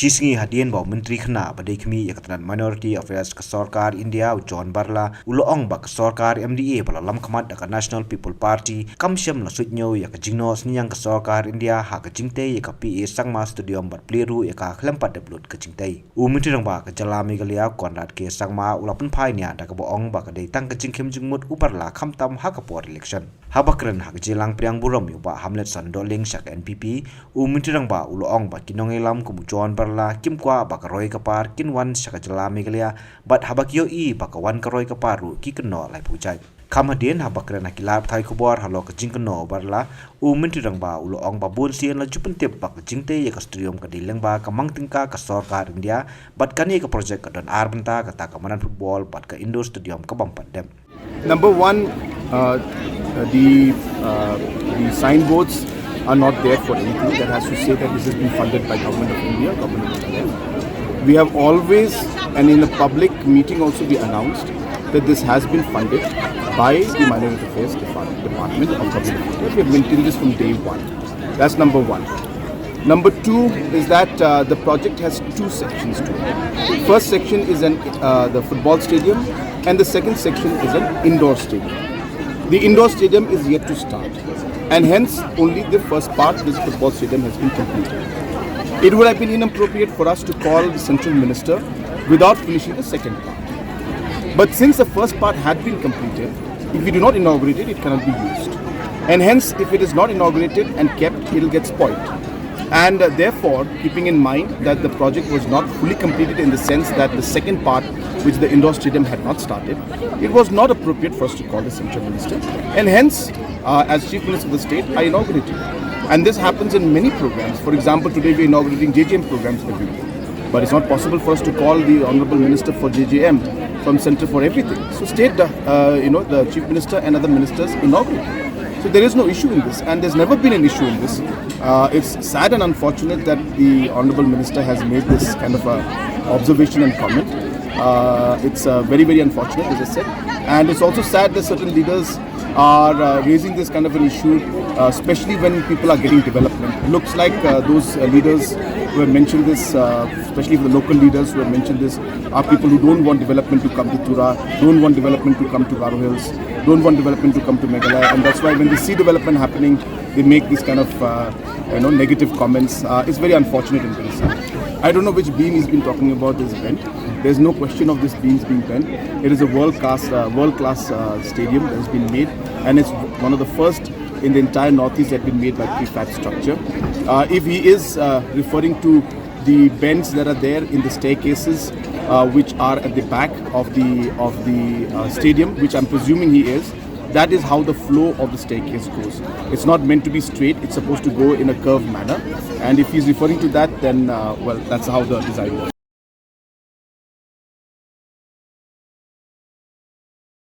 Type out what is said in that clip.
Shisngi hadien baw menteri khna badai khmi yakatan Minority Affairs ka Sarkar India John Barla uloong ba ka Sarkar MDA bala lam khamat da National People Party kamsham la sutnyo yak jingno sniang ka Sarkar India ha ka jingte yak PA Sangma Stadium bat pleru yak khlampat de blut ka jingte menteri rang ba ka jala Meghalaya Conrad ke Sangma ula pynphai nya da ka boong ba ka dei tang ka jingkem jingmut upar la khamtam ha ka por election habakren ha ka jelang priang buram yu ba Hamlet Sandoling sak NPP menteri rang ba uloong ba kinong elam ku John Barla kim kwa bakaroi kapar kinwan sakajala Meghalaya bat habakyo I bakawan karoi kaparu ki keno lai pujai kamadien habakren akilap thai khobor halo ka jingkeno Barla menteri rang ba uloong ba bun sien la jupentep bak jingte ya ka stadium ka dileng ba kamang tingka ka Sarkar India bat kani ka project ka don arbenta ka ta kamanan football bat ka indoor stadium ka bampat dem. Number one, the signboards are not there for anything that has to say that this has been funded by Government of India, Government of Meghalaya. We have always, and in a public meeting also we announced that this has been funded by the Minority Affairs Department of Government of India. We have maintained this from day one. That's number one. Number two is that the project has two sections to it. First section is the football stadium, and the second section is an indoor stadium. The indoor stadium is yet to start, and hence only the first part, this football stadium, has been completed. It would have been inappropriate for us to call the central minister without finishing the second part. But since the first part had been completed, if we do not inaugurate it, it cannot be used. And hence, if it is not inaugurated and kept, it will get spoiled. And therefore, keeping in mind that the project was not fully completed in the sense that the second part, which the indoor stadium had not started, it was not appropriate for us to call the central minister. And hence, as Chief Minister of the state, I inaugurated. And this happens in many programs. For example, today we are inaugurating JJM programs every week. But it's not possible for us to call the Honorable Minister for JJM from Centre for Everything. So state, the Chief Minister and other ministers inaugurate. So there is no issue in this, and there's never been an issue in this. It's sad and unfortunate that the Honorable Minister has made this kind of observation and comment. It's very, very unfortunate, as I said. And it's also sad that certain leaders are raising this kind of an issue, especially when people are getting development. It looks like those leaders who have mentioned this, especially the local leaders who have mentioned this, are people who don't want development to come to Tura, don't want development to come to Kyrwoh Hills, don't want development to come to Meghalaya, and that's why when they see development happening, they make these kind of negative comments. It's very unfortunate and very sad. I don't know which beam he's been talking about this event. There's no question of this beams being bent. It is a world-class stadium that has been made, and it's one of the first in the entire Northeast that have been made by pynphai structure. If he is referring to the bends that are there in the staircases, which are at the back of the stadium, which I'm presuming he is, that is how the flow of the staircase goes. It's not meant to be straight, it's supposed to go in a curved manner. And if he's referring to that, then, well, that's how the design works.